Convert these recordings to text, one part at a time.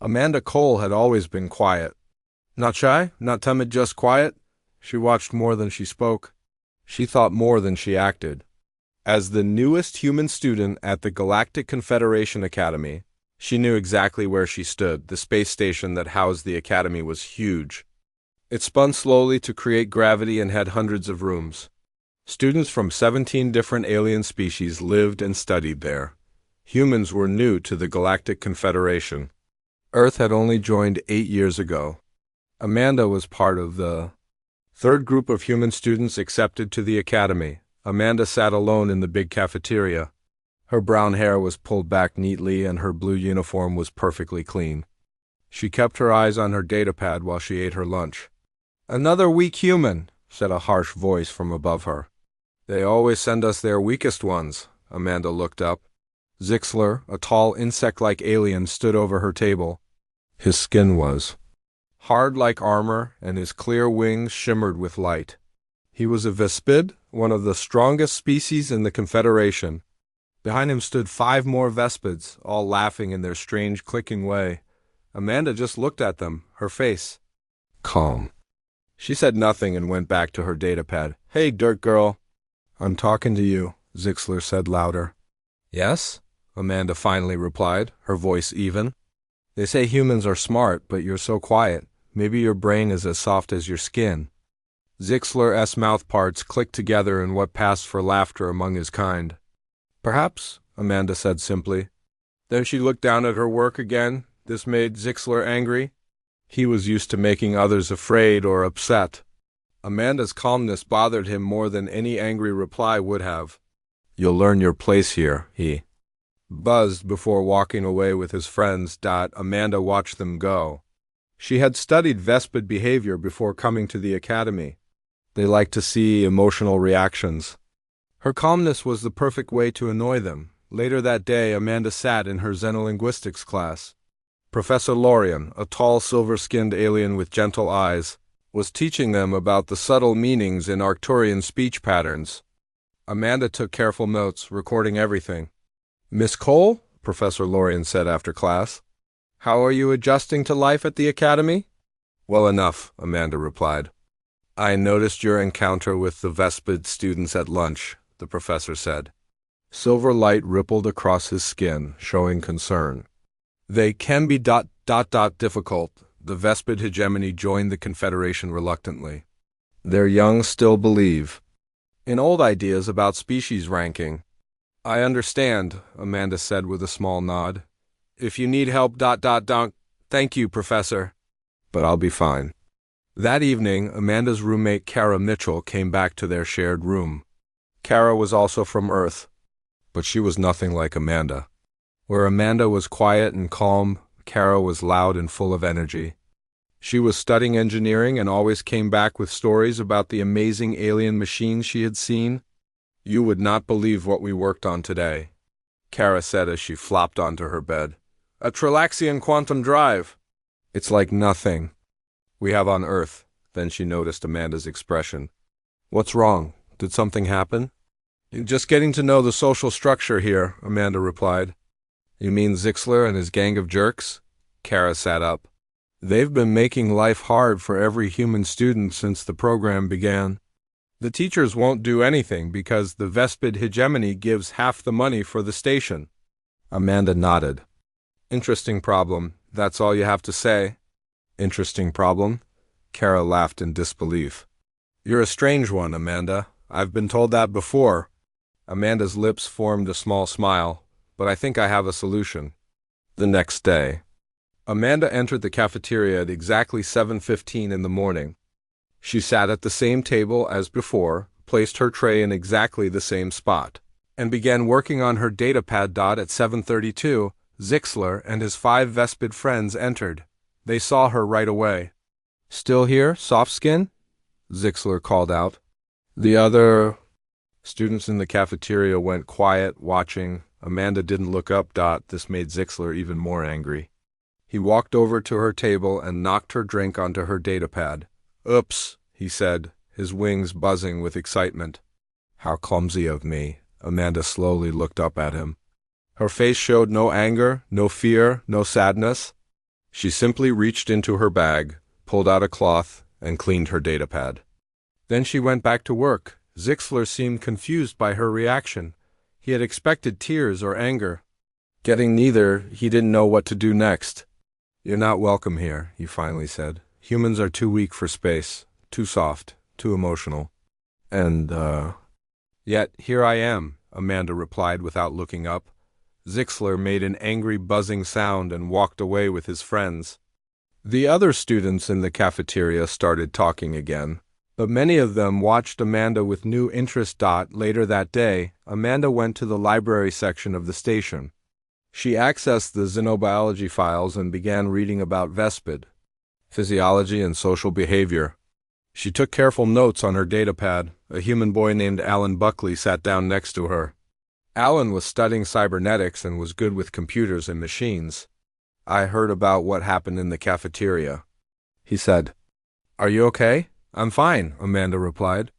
Amanda Cole had always been quiet. Not shy, not timid, just quiet. She watched more than she spoke. She thought more than she acted. As the newest human student at the Galactic Confederation Academy, she knew exactly where she stood. The space station that housed the academy was huge. It spun slowly to create gravity and had hundreds of rooms. Students from 17 different alien species lived and studied there. Humans were new to the Galactic Confederation. Earth had only joined 8 years ago. Amanda was part of the third group of human students accepted to the academy. Amanda sat alone in the big cafeteria. Her brown hair was pulled back neatly and her blue uniform was perfectly clean. She kept her eyes on her datapad while she ate her lunch. "Another weak human," said a harsh voice from above her. "They always send us their weakest ones." Amanda looked up. Zixler, a tall insect-like alien, stood over her table. His skin was hard like armor, and his clear wings shimmered with light. He was a Vespid, one of the strongest species in the Confederation. Behind him stood 5 more Vespids, all laughing in their strange, clicking way. Amanda just looked at them, her face calm. She said nothing and went back to her datapad. "Hey, Dirt Girl." "I'm talking to you," Zixler said louder. "Yes?" Amanda finally replied, her voice even. "They say humans are smart, but you're so quiet. Maybe your brain is as soft as your skin." Zixler's mouth parts clicked together in what passed for laughter among his kind. "Perhaps," Amanda said simply. Then she looked down at her work again. This made Zixler angry. He was used to making others afraid or upset. Amanda's calmness bothered him more than any angry reply would have. "You'll learn your place here," he buzzed before walking away with his friends. Amanda watched them go. She had studied Vespid behavior before coming to the academy. They liked to see emotional reactions. Her calmness was the perfect way to annoy them. Later that day, Amanda sat in her xenolinguistics class. Professor Lorian, a tall silver-skinned alien with gentle eyes, was teaching them about the subtle meanings in Arcturian speech patterns. Amanda took careful notes, recording everything. "Miss Cole," Professor Lorian said after class, "how are you adjusting to life at the academy?" "Well enough," Amanda replied. "I noticed your encounter with the Vespid students at lunch," the professor said. Silver light rippled across his skin, showing concern. "They can be difficult." The Vespid hegemony joined the Confederation reluctantly. Their young still believe in old ideas about species ranking. "I understand," Amanda said with a small nod. "If you need help, thank you, Professor. But I'll be fine." That evening, Amanda's roommate Kara Mitchell came back to their shared room. Kara was also from Earth, but she was nothing like Amanda. Where Amanda was quiet and calm, Kara was loud and full of energy. She was studying engineering and always came back with stories about the amazing alien machines she had seen. "You would not believe what we worked on today," Kara said as she flopped onto her bed. "A Trilaxian quantum drive. It's like nothing we have on Earth." Then she noticed Amanda's expression. "What's wrong? Did something happen?" "Just getting to know the social structure here," Amanda replied. "You mean Zixler and his gang of jerks?" Kara sat up. "They've been making life hard for every human student since the program began. The teachers won't do anything because the Vespid hegemony gives half the money for the station." Amanda nodded. "Interesting problem. That's all you have to say?" "Interesting problem?" Kara laughed in disbelief. "You're a strange one, Amanda. I've been told that before." Amanda's lips formed a small smile. "But I think I have a solution." The next day, Amanda entered the cafeteria at exactly 7:15 in the morning. She sat at the same table as before, placed her tray in exactly the same spot, and began working on her datapad. At 7:32, Zixler and his 5 Vespid friends entered. They saw her right away. "Still here, Softskin?" Zixler called out. The other students in the cafeteria went quiet, watching. Amanda didn't look up. This made Zixler even more angry. He walked over to her table and knocked her drink onto her datapad. "Oops," he said, his wings buzzing with excitement. "How clumsy of me." Amanda slowly looked up at him. Her face showed no anger, no fear, no sadness. She simply reached into her bag, pulled out a cloth, and cleaned her datapad. Then she went back to work. Zixler seemed confused by her reaction. He had expected tears or anger. Getting neither, he didn't know what to do next. "You're not welcome here," he finally said. "Humans are too weak for space, too soft, too emotional. And, Yet here I am," Amanda replied without looking up. Zixler made an angry buzzing sound and walked away with his friends. The other students in the cafeteria started talking again, but many of them watched Amanda with new interest. Later that day, Amanda went to the library section of the station. She accessed the xenobiology files and began reading about Vespid, physiology and social behavior. She took careful notes on her datapad. A human boy named Alan Buckley sat down next to her. Alan was studying cybernetics and was good with computers and machines. "I heard about what happened in the cafeteria," he said. "Are you okay?" "I'm fine," Amanda replied.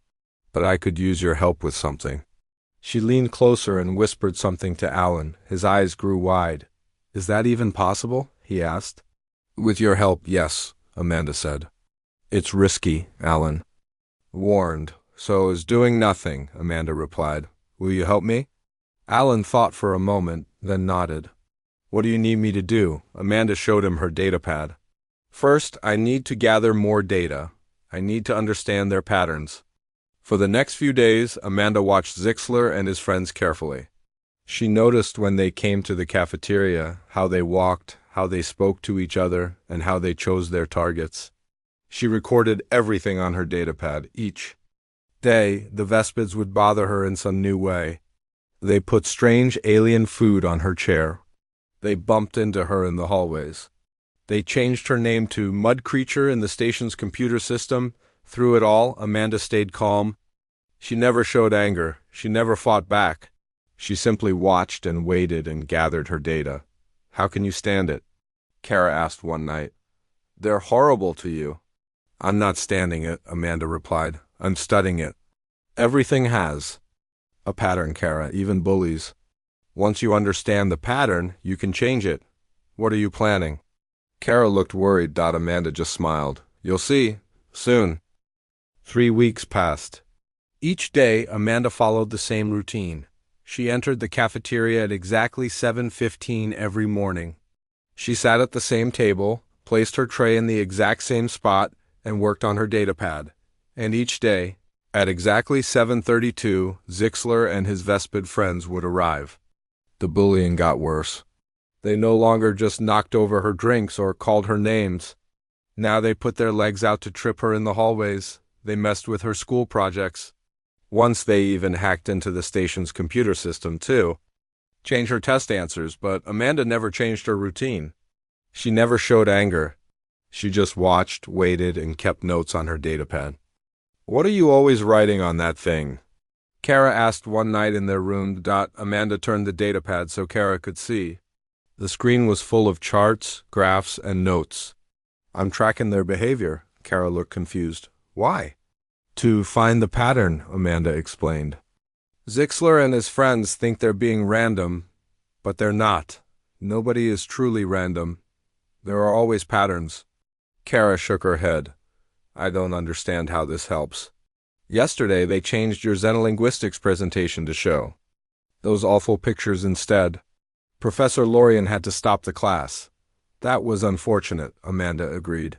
"But I could use your help with something." She leaned closer and whispered something to Alan. His eyes grew wide. "Is that even possible?" he asked. "With your help, yes," Amanda said. "It's risky," Alan warned. "So is doing nothing," Amanda replied. "Will you help me?" Alan thought for a moment, then nodded. "What do you need me to do?" Amanda showed him her datapad. "First, I need to gather more data. I need to understand their patterns." For the next few days, Amanda watched Zixler and his friends carefully. She noticed when they came to the cafeteria, how they walked, how they spoke to each other, and how they chose their targets. She recorded everything on her datapad. Each day, the Vespids would bother her in some new way. They put strange alien food on her chair. They bumped into her in the hallways. They changed her name to Mud Creature in the station's computer system. Through it all, Amanda stayed calm. She never showed anger. She never fought back. She simply watched and waited and gathered her data. "How can you stand it?" Kara asked one night. "They're horrible to you." "I'm not standing it," Amanda replied. "I'm studying it. Everything has a pattern, Kara, even bullies. Once you understand the pattern, you can change it. What are you planning?" Kara looked worried. Amanda just smiled. "You'll see. Soon." 3 weeks passed. Each day, Amanda followed the same routine. She entered the cafeteria at exactly 7:15 every morning. She sat at the same table, placed her tray in the exact same spot, and worked on her datapad. And each day, at exactly 7:32, Zixler and his Vespid friends would arrive. The bullying got worse. They no longer just knocked over her drinks or called her names. Now they put their legs out to trip her in the hallways. They messed with her school projects. Once they even hacked into the station's computer system, too. Changed her test answers, but Amanda never changed her routine. She never showed anger. She just watched, waited, and kept notes on her datapad. "What are you always writing on that thing?" Kara asked one night in their room. Amanda turned the datapad so Kara could see. The screen was full of charts, graphs, and notes. "I'm tracking their behavior." Kara looked confused. "Why?" "To find the pattern," Amanda explained. "Zixler and his friends think they're being random, but they're not. Nobody is truly random. There are always patterns." Kara shook her head. "I don't understand how this helps." "Yesterday they changed your xenolinguistics presentation to show those awful pictures instead. Professor Lorien had to stop the class." "That was unfortunate," Amanda agreed.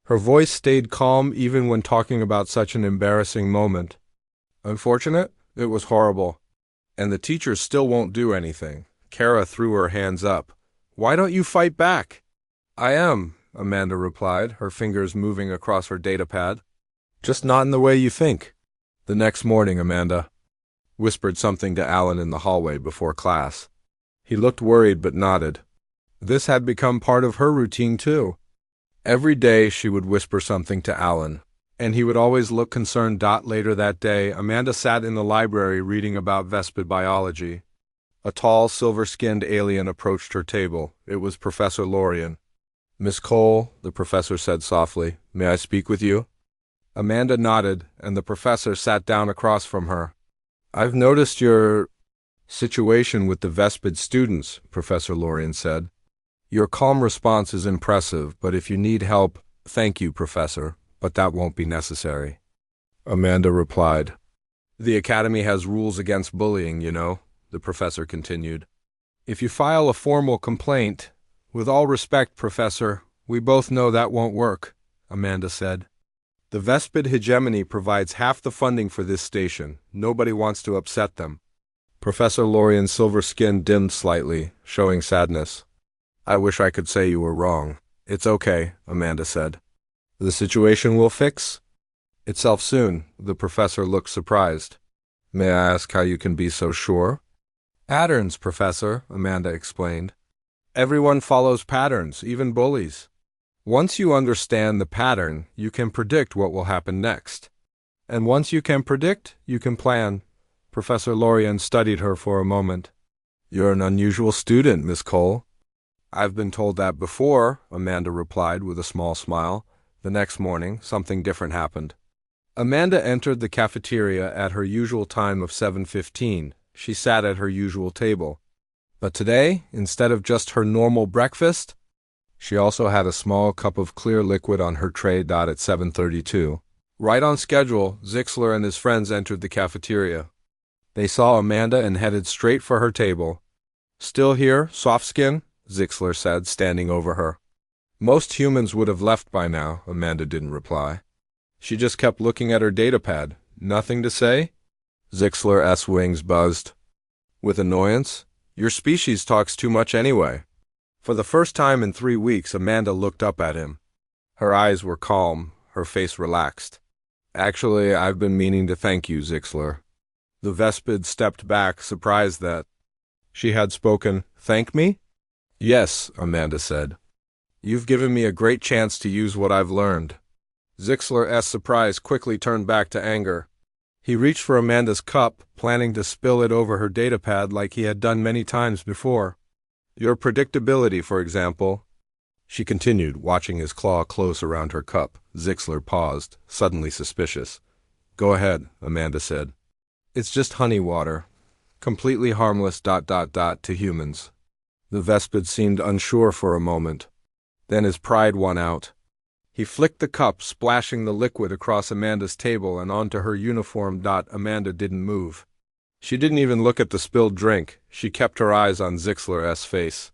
Her voice stayed calm even when talking about such an embarrassing moment. "Unfortunate? It was horrible. And the teachers still won't do anything." Kara threw her hands up. "Why don't you fight back?" "I am," Amanda replied, her fingers moving across her datapad. "Just not in the way you think." The next morning, Amanda whispered something to Alan in the hallway before class. He looked worried but nodded. This had become part of her routine, too. Every day she would whisper something to Alan, and he would always look concerned. Later that day, Amanda sat in the library reading about Vespid biology. A tall, silver-skinned alien approached her table. It was Professor Lorien. "Miss Cole," the professor said softly, "may I speak with you?" Amanda nodded, and the professor sat down across from her. "I've noticed your situation with the Vespid students," Professor Lorien said. Your calm response is impressive, but if you need help, thank you, Professor, but that won't be necessary. Amanda replied. The Academy has rules against bullying, you know, the professor continued. If you file a formal complaint, with all respect, Professor, we both know that won't work, Amanda said. The Vespid hegemony provides half the funding for this station. Nobody wants to upset them. Professor Lorian's silver skin dimmed slightly, showing sadness. I wish I could say you were wrong. It's okay, Amanda said. The situation will fix itself soon. The professor looked surprised. May I ask how you can be so sure? Patterns, Professor, Amanda explained. Everyone follows patterns, even bullies. Once you understand the pattern, you can predict what will happen next. And once you can predict, you can plan. Professor Lorian studied her for a moment. You're an unusual student, Miss Cole. I've been told that before, Amanda replied with a small smile. The next morning, something different happened. Amanda entered the cafeteria at her usual time of 7:15. She sat at her usual table. But today, instead of just her normal breakfast, she also had a small cup of clear liquid on her tray. At 7:32. Right on schedule, Zixler and his friends entered the cafeteria. They saw Amanda and headed straight for her table. Still here, soft skin? Zixler said, standing over her. Most humans would have left by now, Amanda didn't reply. She just kept looking at her datapad. Nothing to say? Zixler's wings buzzed. With annoyance? Your species talks too much anyway. For the first time in 3 weeks, Amanda looked up at him. Her eyes were calm, her face relaxed. Actually, I've been meaning to thank you, Zixler. The Vespid stepped back, surprised that she had spoken. Thank me? Yes, Amanda said. You've given me a great chance to use what I've learned. Zixler's surprise quickly turned back to anger. He reached for Amanda's cup, planning to spill it over her datapad like he had done many times before. Your predictability, for example. She continued, watching his claw close around her cup. Zixler paused, suddenly suspicious. Go ahead, Amanda said. It's just honey water. Completely harmless ... to humans. The Vespid seemed unsure for a moment. Then his pride won out. He flicked the cup, splashing the liquid across Amanda's table and onto her uniform. Amanda didn't move. She didn't even look at the spilled drink. She kept her eyes on Zixler's face.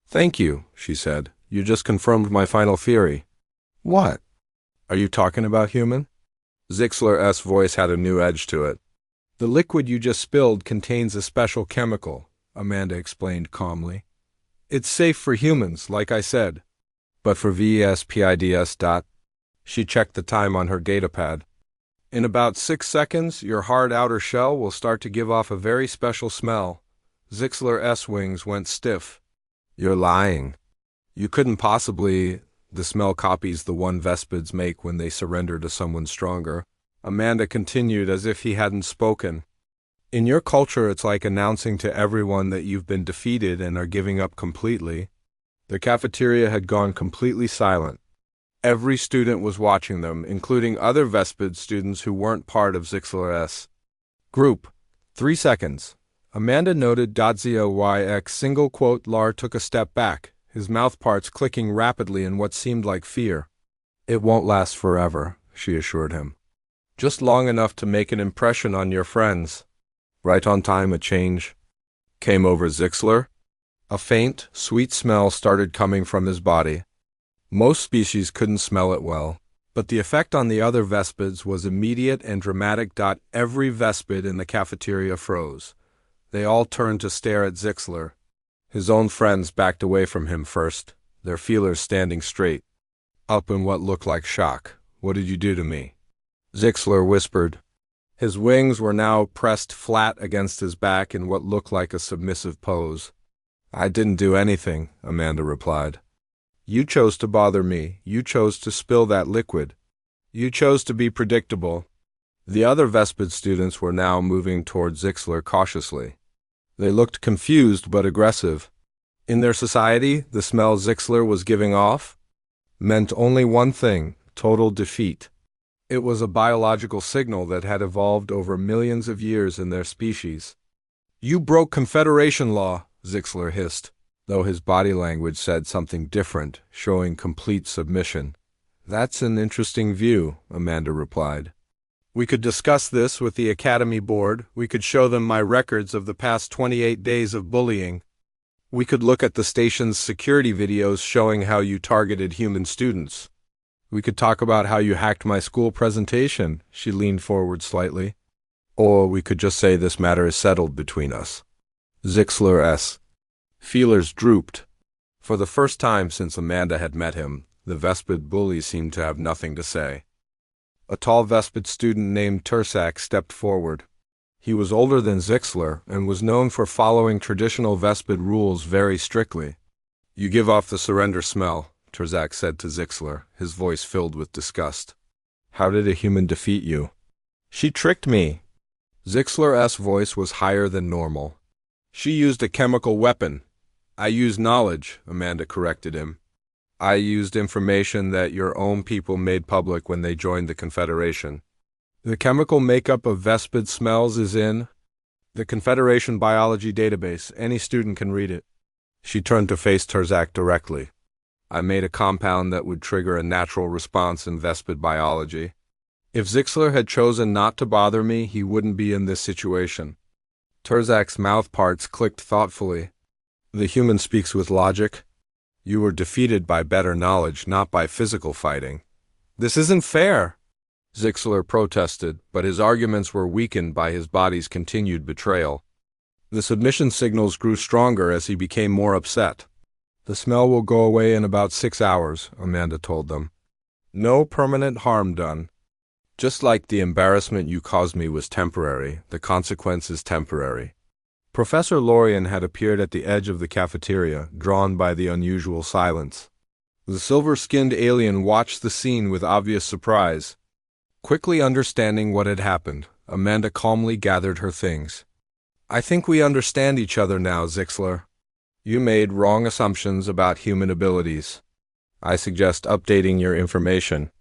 Thank you, she said. You just confirmed my final theory. What? Are you talking about human? Zixler's voice had a new edge to it. The liquid you just spilled contains a special chemical, Amanda explained calmly. It's safe for humans, like I said. But for VESPIDS. She checked the time on her datapad. In about 6 seconds, your hard outer shell will start to give off a very special smell. Zixler's wings went stiff. You're lying. You couldn't possibly. The smell copies the one Vespids make when they surrender to someone stronger. Amanda continued as if he hadn't spoken. In your culture, it's like announcing to everyone that you've been defeated and are giving up completely. The cafeteria had gone completely silent. Every student was watching them, including other Vespid students who weren't part of Zixler's group. 3 seconds. Amanda noted .ZOYX single quote Lar took a step back, his mouth parts clicking rapidly in what seemed like fear. It won't last forever, she assured him. Just long enough to make an impression on your friends. Right on time a change came over Zixler. A faint, sweet smell started coming from his body. Most species couldn't smell it well, but the effect on the other Vespids was immediate and dramatic. Every Vespid in the cafeteria froze. They all turned to stare at Zixler. His own friends backed away from him first, their feelers standing straight, up in what looked like shock. What did you do to me? Zixler whispered. His wings were now pressed flat against his back in what looked like a submissive pose. I didn't do anything, Amanda replied. You chose to bother me. You chose to spill that liquid. You chose to be predictable. The other Vespid students were now moving toward Zixler cautiously. They looked confused but aggressive. In their society, the smell Zixler was giving off meant only one thing: total defeat. It was a biological signal that had evolved over millions of years in their species. You broke Confederation law, Zixler hissed. though his body language said something different, showing complete submission. "That's an interesting view," Amanda replied. "We could discuss this with the Academy Board. We could show them my records of the past 28 days of bullying. We could look at the station's security videos showing how you targeted human students. We could talk about how you hacked my school presentation." She leaned forward slightly. "Or we could just say this matter is settled between us." Zixler's feelers drooped. For the first time since Amanda had met him, the Vespid bully seemed to have nothing to say. A tall Vespid student named Tursak stepped forward. He was older than Zixler and was known for following traditional Vespid rules very strictly. "You give off the surrender smell," Tursak said to Zixler, his voice filled with disgust. "How did a human defeat you?" "She tricked me." Zixler's voice was higher than normal. "She used a chemical weapon." "I used knowledge," Amanda corrected him. "I used information that your own people made public when they joined the Confederation. The chemical makeup of Vespid smells is in the Confederation biology database. Any student can read it." She turned to face Tursak directly. "I made a compound that would trigger a natural response in Vespid biology. If Zixler had chosen not to bother me, he wouldn't be in this situation." Turzak's mouth parts clicked thoughtfully. "The human speaks with logic. You were defeated by better knowledge, not by physical fighting." "This isn't fair," Zixler protested, but his arguments were weakened by his body's continued betrayal. The submission signals grew stronger as he became more upset. "The smell will go away in about 6 hours," Amanda told them. "No permanent harm done. Just like the embarrassment you caused me was temporary, the consequence is temporary." Professor Lorien had appeared at the edge of the cafeteria, drawn by the unusual silence. The silver-skinned alien watched the scene with obvious surprise. Quickly understanding what had happened, Amanda calmly gathered her things. "I think we understand each other now, Zixler. You made wrong assumptions about human abilities. I suggest updating your information."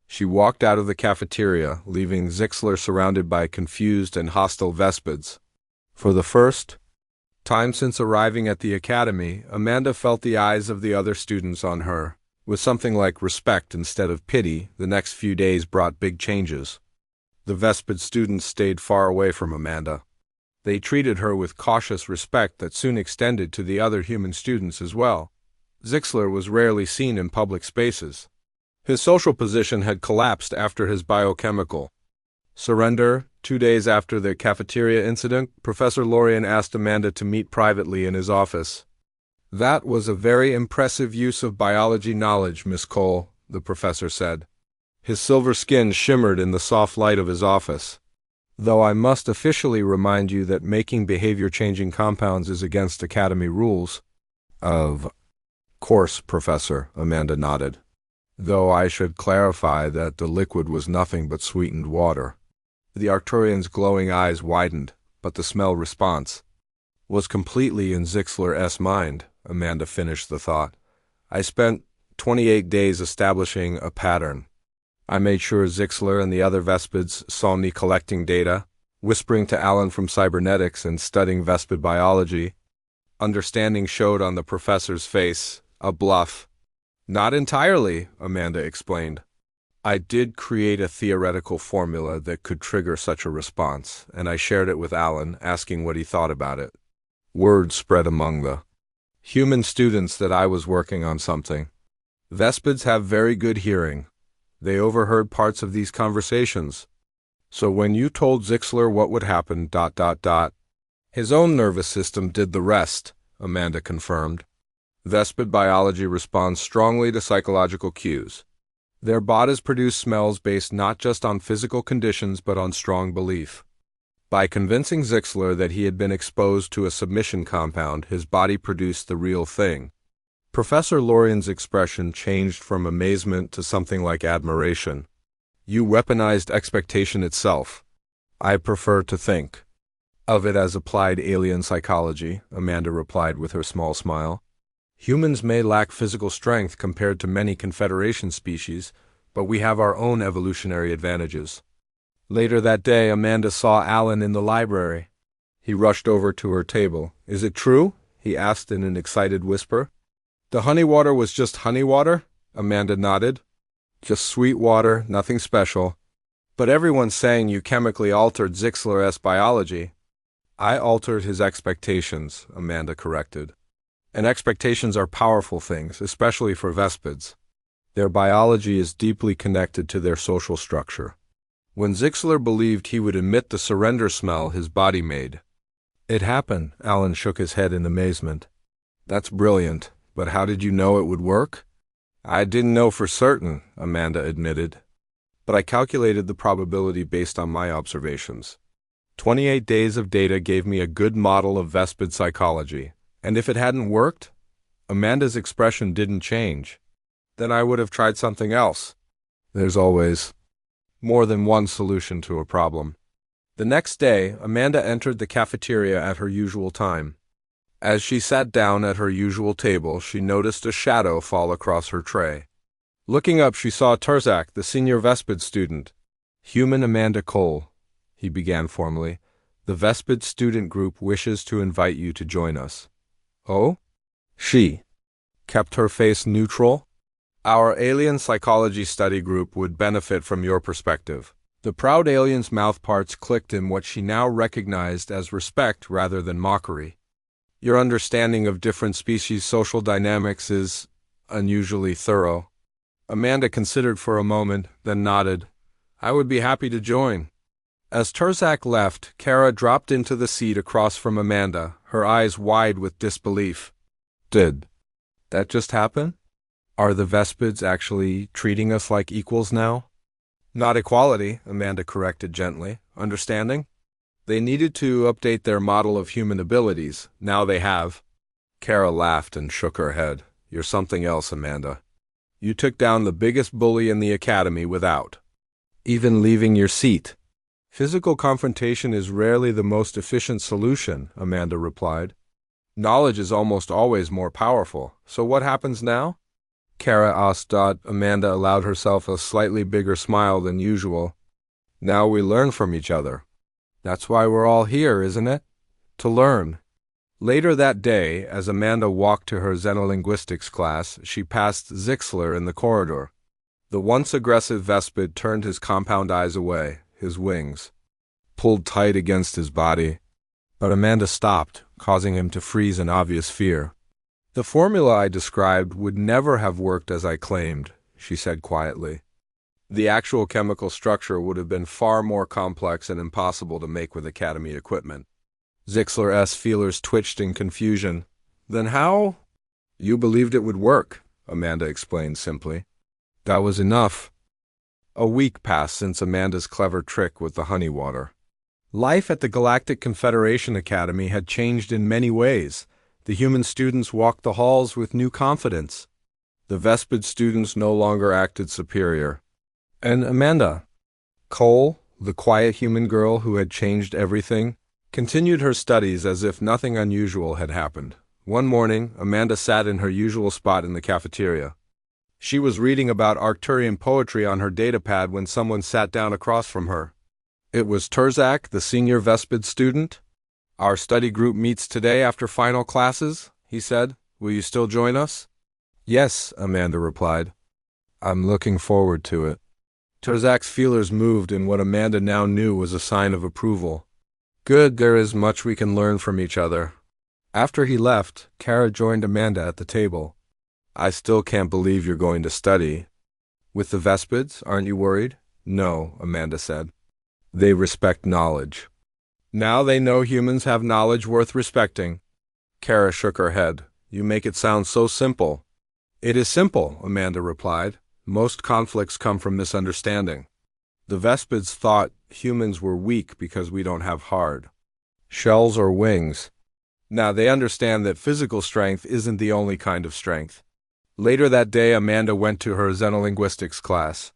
She walked out of the cafeteria, leaving Zixler surrounded by confused and hostile Vespids. For the first time since arriving at the academy, Amanda felt the eyes of the other students on her. With something like respect instead of pity, the next few days brought big changes. The Vespid students stayed far away from Amanda. They treated her with cautious respect that soon extended to the other human students as well. Zixler was rarely seen in public spaces. His social position had collapsed after his biochemical surrender. 2 days after the cafeteria incident, Professor Lorien asked Amanda to meet privately in his office. "That was a very impressive use of biology knowledge, Miss Cole," the professor said. His silver skin shimmered in the soft light of his office. "Though I must officially remind you that making behavior-changing compounds is against Academy rules." "Of course, Professor," Amanda nodded. "Though I should clarify that the liquid was nothing but sweetened water." The Arcturian's glowing eyes widened, but the smell response was completely in Zixler's mind. Amanda finished the thought. "I spent 28 days establishing a pattern. I made sure Zixler and the other Vespids saw me collecting data, whispering to Alan from cybernetics and studying Vespid biology." Understanding showed on the professor's face, a bluff. "Not entirely," Amanda explained. "I did create a theoretical formula that could trigger such a response, and I shared it with Alan, asking what he thought about it. Word spread among the human students that I was working on something. Vespids have very good hearing. They overheard parts of these conversations. So when you told Zixler what would happen, ... his own nervous system did the rest," Amanda confirmed. "Vespid biology responds strongly to psychological cues. Their bodies produce smells based not just on physical conditions but on strong belief. By convincing Zixler that he had been exposed to a submission compound, his body produced the real thing." Professor Lorien's expression changed from amazement to something like admiration. "You weaponized expectation itself." "I prefer to think of it as applied alien psychology," Amanda replied with her small smile. "Humans may lack physical strength compared to many Confederation species, but we have our own evolutionary advantages." Later that day, Amanda saw Alan in the library. He rushed over to her table. "Is it true?" he asked in an excited whisper. The honey water was just honey water? Amanda nodded. Just sweet water, nothing special. But everyone's saying you chemically altered Zixler's biology. I altered his expectations, Amanda corrected. And expectations are powerful things, especially for Vespids. Their biology is deeply connected to their social structure. When Zixler believed he would emit the surrender smell his body made. It happened, Alan shook his head in amazement. That's brilliant, but how did you know it would work? I didn't know for certain, Amanda admitted. But I calculated the probability based on my observations. 28 days of data gave me a good model of Vespid psychology. And if it hadn't worked, Amanda's expression didn't change. Then I would have tried something else. There's always more than one solution to a problem. The next day, Amanda entered the cafeteria at her usual time. As she sat down at her usual table, she noticed a shadow fall across her tray. Looking up, she saw Terzak, the senior Vespid student. Human Amanda Cole, he began formally. The Vespid student group wishes to invite you to join us. Oh? She kept her face neutral. Our alien psychology study group would benefit from your perspective. The proud alien's mouthparts clicked in what she now recognized as respect rather than mockery. Your understanding of different species' social dynamics is unusually thorough. Amanda considered for a moment, then nodded. I would be happy to join. As Terzak left, Kara dropped into the seat across from Amanda, her eyes wide with disbelief. Did that just happen? Are the Vespids actually treating us like equals now? Not equality, Amanda corrected gently. Understanding? They needed to update their model of human abilities. Now they have. Kara laughed and shook her head. You're something else, Amanda. You took down the biggest bully in the academy without even leaving your seat. Physical confrontation is rarely the most efficient solution, Amanda replied. Knowledge is almost always more powerful. So what happens now? Kara asked. Amanda allowed herself a slightly bigger smile than usual. Now we learn from each other. That's why we're all here, isn't it? To learn. Later that day, as Amanda walked to her xenolinguistics class, she passed Zixler in the corridor. The once aggressive Vespid turned his compound eyes away, his wings pulled tight against his body. But Amanda stopped, causing him to freeze in obvious fear. The formula I described would never have worked as I claimed, she said quietly. The actual chemical structure would have been far more complex and impossible to make with Academy equipment. Zixler's feelers twitched in confusion. Then how? You believed it would work, Amanda explained simply. That was enough. A week passed since Amanda's clever trick with the honey water. Life at the Galactic Confederation Academy had changed in many ways. The human students walked the halls with new confidence. The Vespid students no longer acted superior. And Amanda Cole, the quiet human girl who had changed everything, continued her studies as if nothing unusual had happened. One morning, Amanda sat in her usual spot in the cafeteria. She was reading about Arcturian poetry on her datapad when someone sat down across from her. It was Terzak, the senior Vespid student. Our study group meets today after final classes, he said. Will you still join us? Yes, Amanda replied. I'm looking forward to it. Terzak's feelers moved in what Amanda now knew was a sign of approval. Good, there is much we can learn from each other. After he left, Kara joined Amanda at the table. I still can't believe you're going to study. With the Vespids, aren't you worried? No, Amanda said. They respect knowledge. Now they know humans have knowledge worth respecting. Kara shook her head. You make it sound so simple. It is simple, Amanda replied. Most conflicts come from misunderstanding. The Vespids thought humans were weak because we don't have hard shells or wings. Now they understand that physical strength isn't the only kind of strength. Later that day, Amanda went to her xenolinguistics class.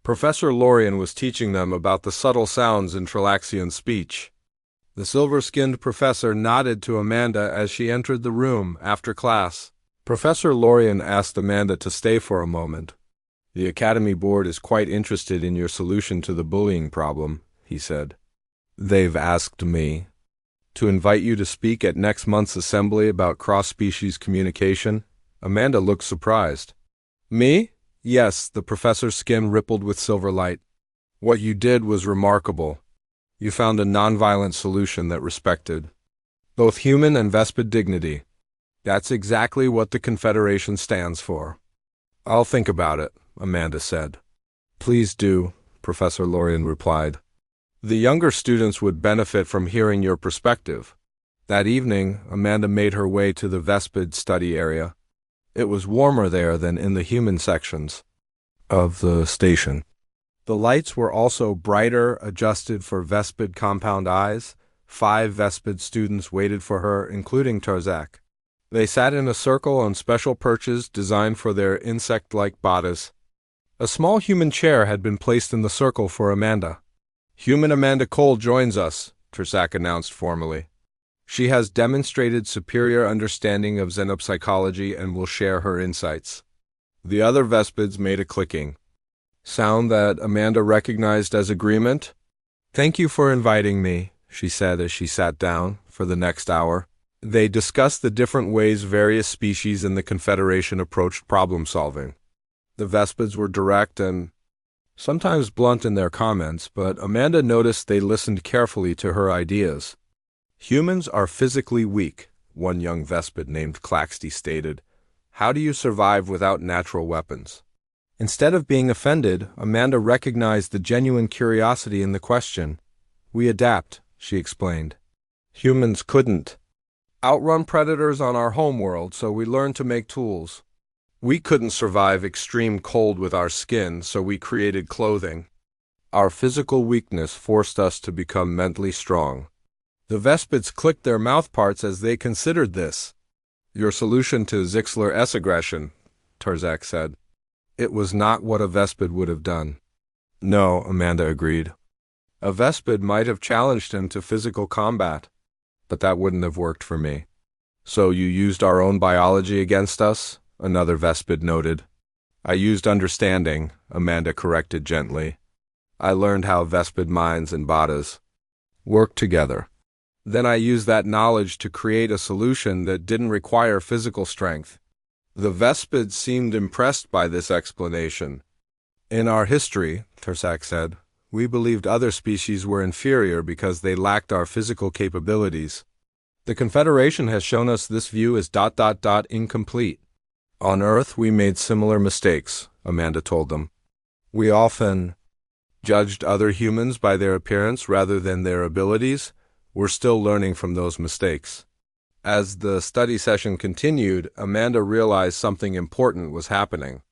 Professor Lorien was teaching them about the subtle sounds in Trilaxian speech. The silver-skinned professor nodded to Amanda as she entered the room after class. Professor Lorien asked Amanda to stay for a moment. The Academy Board is quite interested in your solution to the bullying problem, he said. They've asked me. To invite you to speak at next month's assembly about cross-species communication. Amanda looked surprised. Me? Yes, the professor's skin rippled with silver light. What you did was remarkable. You found a nonviolent solution that respected both human and Vespid dignity. That's exactly what the Confederation stands for. I'll think about it, Amanda said. Please do, Professor Lorien replied. The younger students would benefit from hearing your perspective. That evening, Amanda made her way to the Vespid study area. It was warmer there than in the human sections of the station. The lights were also brighter, adjusted for Vespid compound eyes. 5 Vespid students waited for her, including Tarzak. They sat in a circle on special perches designed for their insect-like bodies. A small human chair had been placed in the circle for Amanda. Human Amanda Cole joins us, Tarzak announced formally. She has demonstrated superior understanding of xenopsychology and will share her insights. The other Vespids made a clicking sound that Amanda recognized as agreement. Thank you for inviting me, she said as she sat down for the next hour. They discussed the different ways various species in the Confederation approached problem-solving. The Vespids were direct and sometimes blunt in their comments, but Amanda noticed they listened carefully to her ideas. Humans are physically weak, one young Vespid named Claxty stated. How do you survive without natural weapons? Instead of being offended, Amanda recognized the genuine curiosity in the question. We adapt, she explained. Humans couldn't outrun predators on our homeworld, so we learned to make tools. We couldn't survive extreme cold with our skin, so we created clothing. Our physical weakness forced us to become mentally strong. The Vespids clicked their mouthparts as they considered this. Your solution to Zixler S aggression, Tarzak said. It was not what a Vespid would have done. No, Amanda agreed. A Vespid might have challenged him to physical combat, but that wouldn't have worked for me. So you used our own biology against us? Another Vespid noted. I used understanding, Amanda corrected gently. I learned how Vespid minds and bodies work together. Then I used that knowledge to create a solution that didn't require physical strength. The Vespids seemed impressed by this explanation. In our history, Tarzak said, we believed other species were inferior because they lacked our physical capabilities. The Confederation has shown us this view is ... incomplete. On Earth, we made similar mistakes, Amanda told them. We often judged other humans by their appearance rather than their abilities. We're still learning from those mistakes. As the study session continued, Amanda realized something important was happening.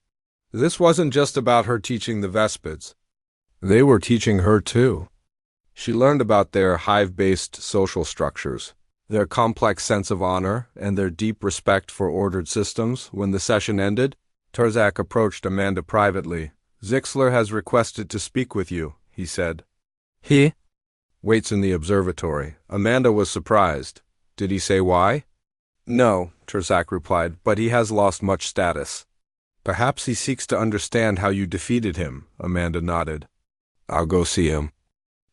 This wasn't just about her teaching the Vespids. They were teaching her too. She learned about their hive-based social structures, their complex sense of honor, and their deep respect for ordered systems. When the session ended, Tarzak approached Amanda privately. Zixler has requested to speak with you, he said. He waits in the observatory. Amanda was surprised. Did he say why? No, Tarzak replied, but he has lost much status. Perhaps he seeks to understand how you defeated him, Amanda nodded. I'll go see him.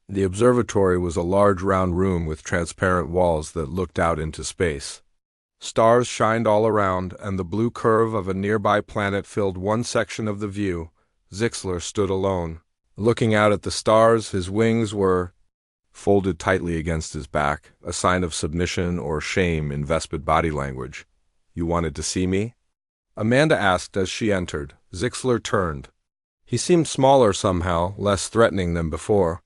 The observatory was a large round room with transparent walls that looked out into space. Stars shined all around, and the blue curve of a nearby planet filled one section of the view. Zixler stood alone. Looking out at the stars, his wings were folded tightly against his back, a sign of submission or shame in Vespid body language. You wanted to see me? Amanda asked as she entered. Zixler turned. He seemed smaller somehow, less threatening than before.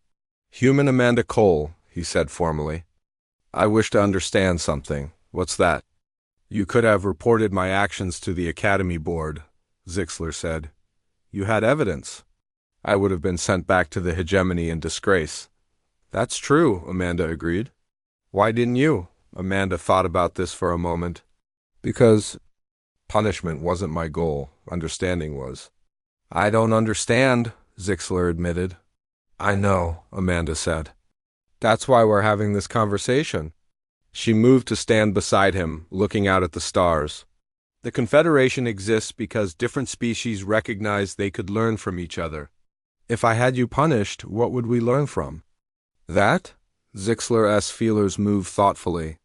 Human Amanda Cole, he said formally. I wish to understand something. What's that? You could have reported my actions to the Academy Board, Zixler said. You had evidence. I would have been sent back to the hegemony in disgrace. That's true, Amanda agreed. Why didn't you? Amanda thought about this for a moment. Because punishment wasn't my goal, understanding was. I don't understand, Zixler admitted. I know, Amanda said. That's why we're having this conversation. She moved to stand beside him, looking out at the stars. The Confederation exists because different species recognized they could learn from each other. If I had you punished, what would we learn from? That? Zixler's feelers moved thoughtfully.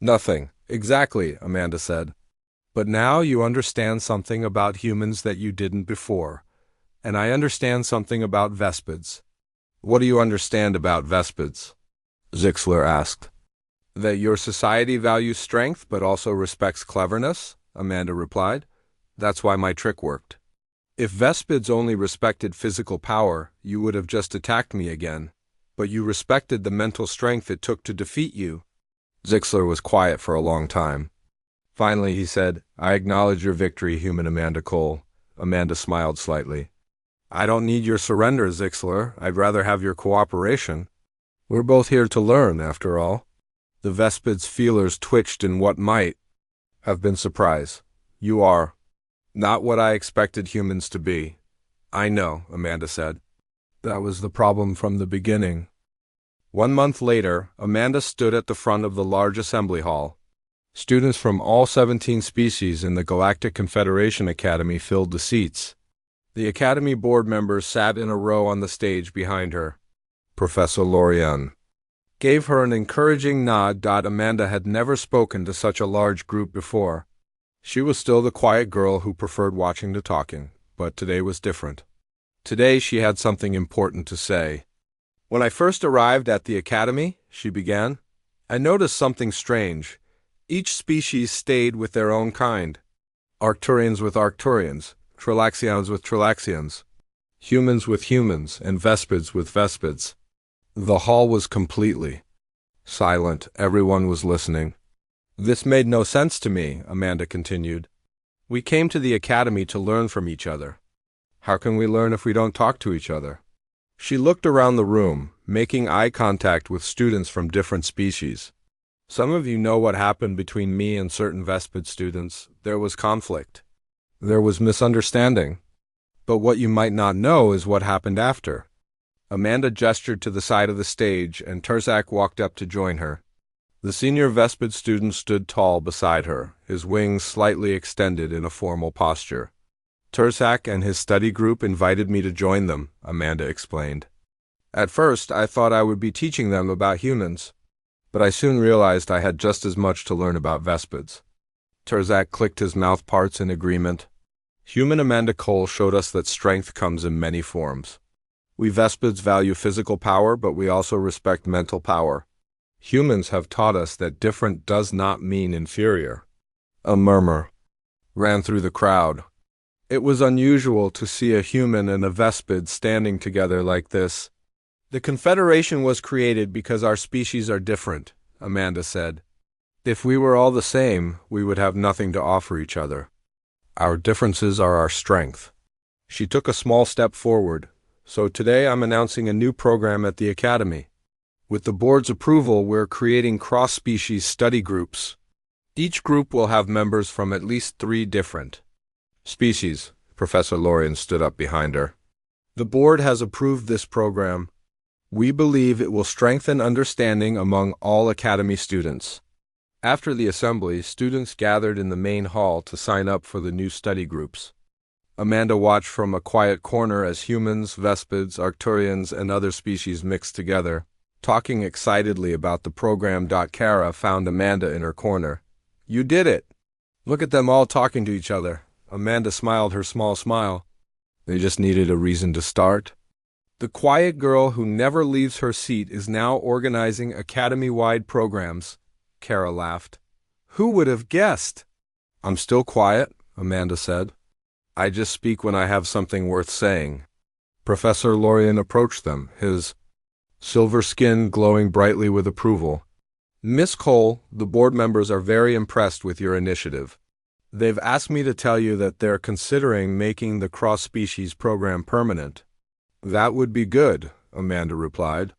Nothing. Exactly, Amanda said. But now you understand something about humans that you didn't before. And I understand something about Vespids. What do you understand about Vespids? Zixler asked. That your society values strength but also respects cleverness, Amanda replied. That's why my trick worked. If Vespids only respected physical power, you would have just attacked me again. But you respected the mental strength it took to defeat you. Zixler was quiet for a long time. Finally, he said, I acknowledge your victory, human Amanda Cole. Amanda smiled slightly. I don't need your surrender, Zixler. I'd rather have your cooperation. We're both here to learn, after all. The Vespid's feelers twitched in what might have been surprise. You are not what I expected humans to be. I know, Amanda said. That was the problem from the beginning. 1 month later, Amanda stood at the front of the large assembly hall. Students from all 17 species in the Galactic Confederation Academy filled the seats. The Academy board members sat in a row on the stage behind her. Professor Lorian gave her an encouraging nod. Amanda had never spoken to such a large group before. She was still the quiet girl who preferred watching to talking, but today was different. Today she had something important to say. When I first arrived at the Academy, she began, I noticed something strange. Each species stayed with their own kind. Arcturians with Arcturians, Trilaxians with Trilaxians, humans with humans, and Vespids with Vespids. The hall was completely silent. Everyone was listening. This made no sense to me, Amanda continued. We came to the Academy to learn from each other. How can we learn if we don't talk to each other? She looked around the room, making eye contact with students from different species. Some of you know what happened between me and certain Vespid students. There was conflict. There was misunderstanding. But what you might not know is what happened after. Amanda gestured to the side of the stage, and Terzak walked up to join her. The senior Vespid student stood tall beside her, his wings slightly extended in a formal posture. Terzak and his study group invited me to join them, Amanda explained. At first, I thought I would be teaching them about humans, but I soon realized I had just as much to learn about Vespids. Terzak clicked his mouth parts in agreement. Human Amanda Cole showed us that strength comes in many forms. We Vespids value physical power, but we also respect mental power. Humans have taught us that different does not mean inferior. A murmur ran through the crowd. It was unusual to see a human and a Vespid standing together like this. The Confederation was created because our species are different, Amanda said. If we were all the same, we would have nothing to offer each other. Our differences are our strength. She took a small step forward. So today I'm announcing a new program at the Academy. With the board's approval, we're creating cross-species study groups. Each group will have members from at least 3 different species. Professor Lorian stood up behind her. The board has approved this program. We believe it will strengthen understanding among all Academy students. After the assembly, students gathered in the main hall to sign up for the new study groups. Amanda watched from a quiet corner as humans, Vespids, Arcturians, and other species mixed together, talking excitedly about the program. Kara found Amanda in her corner. You did it! Look at them all talking to each other. Amanda smiled her small smile. They just needed a reason to start. The quiet girl who never leaves her seat is now organizing Academy-wide programs. Kara laughed. Who would have guessed? I'm still quiet, Amanda said. I just speak when I have something worth saying. Professor Lorian approached them, his silver skin glowing brightly with approval. Miss Cole, the board members are very impressed with your initiative. They've asked me to tell you that they're considering making the cross-species program permanent. That would be good, Amanda replied.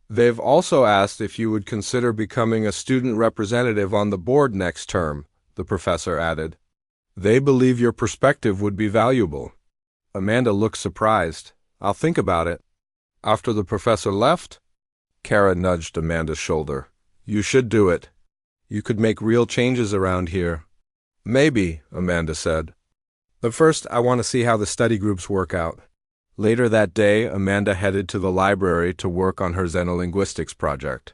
They've also asked if you would consider becoming a student representative on the board next term, the professor added. They believe your perspective would be valuable. Amanda looked surprised. I'll think about it. After the professor left, Kara nudged Amanda's shoulder. You should do it. You could make real changes around here. Maybe, Amanda said. But first, I want to see how the study groups work out. Later that day, Amanda headed to the library to work on her xenolinguistics project.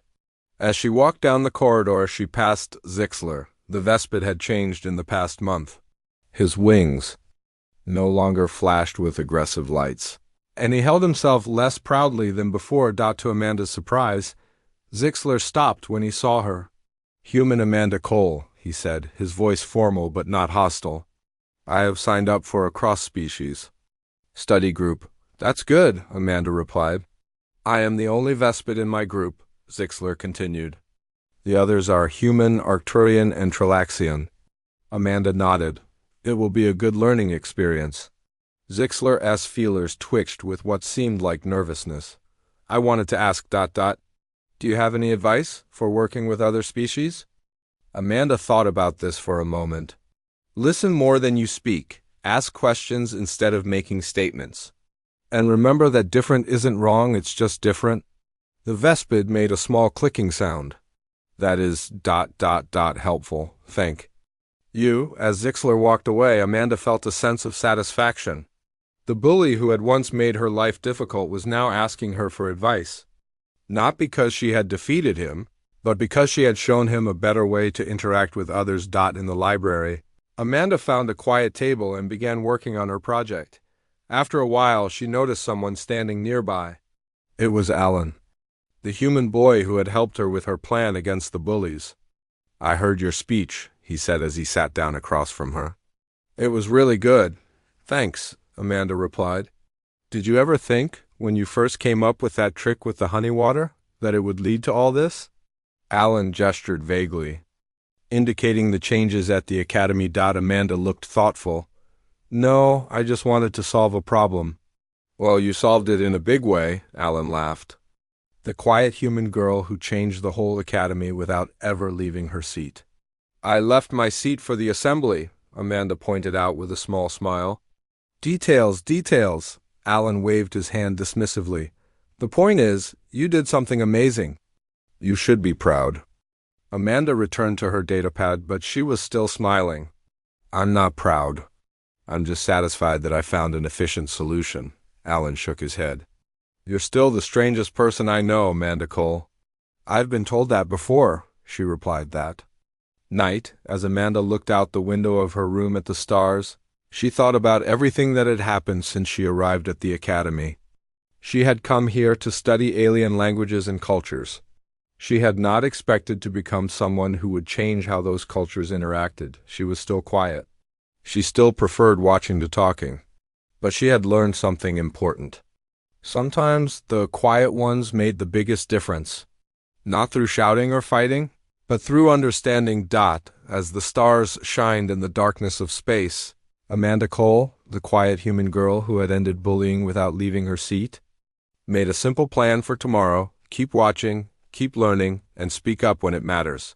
As she walked down the corridor, she passed Zixler. The Vespid had changed in the past month. His wings no longer flashed with aggressive lights, and he held himself less proudly than before. To Amanda's surprise, Zixler stopped when he saw her. "Human Amanda Cole," he said, his voice formal but not hostile. "I have signed up for a cross-species study group." "That's good," Amanda replied. "I am the only Vespid in my group," Zixler continued. "The others are human, Arcturian, and Trilaxian." Amanda nodded. "It will be a good learning experience." Zixler's feelers twitched with what seemed like nervousness. "I wanted to ask... Do you have any advice for working with other species?" Amanda thought about this for a moment. "Listen more than you speak. Ask questions instead of making statements. And remember that different isn't wrong, it's just different." The Vespid made a small clicking sound. "That is... helpful, thank you." As Zixler walked away, Amanda felt a sense of satisfaction. The bully who had once made her life difficult was now asking her for advice. Not because she had defeated him, but because she had shown him a better way to interact with others. In the library, Amanda found a quiet table and began working on her project. After a while, she noticed someone standing nearby. It was Alan, the human boy who had helped her with her plan against the bullies. "I heard your speech," he said as he sat down across from her. "It was really good." "Thanks," Amanda replied. "Did you ever think, when you first came up with that trick with the honey water, that it would lead to all this?" Alan gestured vaguely, indicating the changes at the academy. Amanda looked thoughtful. "No, I just wanted to solve a problem." "Well, you solved it in a big way," Alan laughed. "The quiet human girl who changed the whole academy without ever leaving her seat." "I left my seat for the assembly," Amanda pointed out with a small smile. Details, Alan waved his hand dismissively. "The point is, you did something amazing. You should be proud." Amanda returned to her datapad, but she was still smiling. "I'm not proud. I'm just satisfied that I found an efficient solution." Alan shook his head. "You're still the strangest person I know, Amanda Cole." "I've been told that before," she replied. That night, as Amanda looked out the window of her room at the stars, she thought about everything that had happened since she arrived at the academy. She had come here to study alien languages and cultures. She had not expected to become someone who would change how those cultures interacted. She was still quiet. She still preferred watching to talking. But she had learned something important. Sometimes the quiet ones made the biggest difference. Not through shouting or fighting, but through understanding. As the stars shined in the darkness of space, Amanda Cole, the quiet human girl who had ended bullying without leaving her seat, made a simple plan for tomorrow: keep watching, keep learning, and speak up when it matters.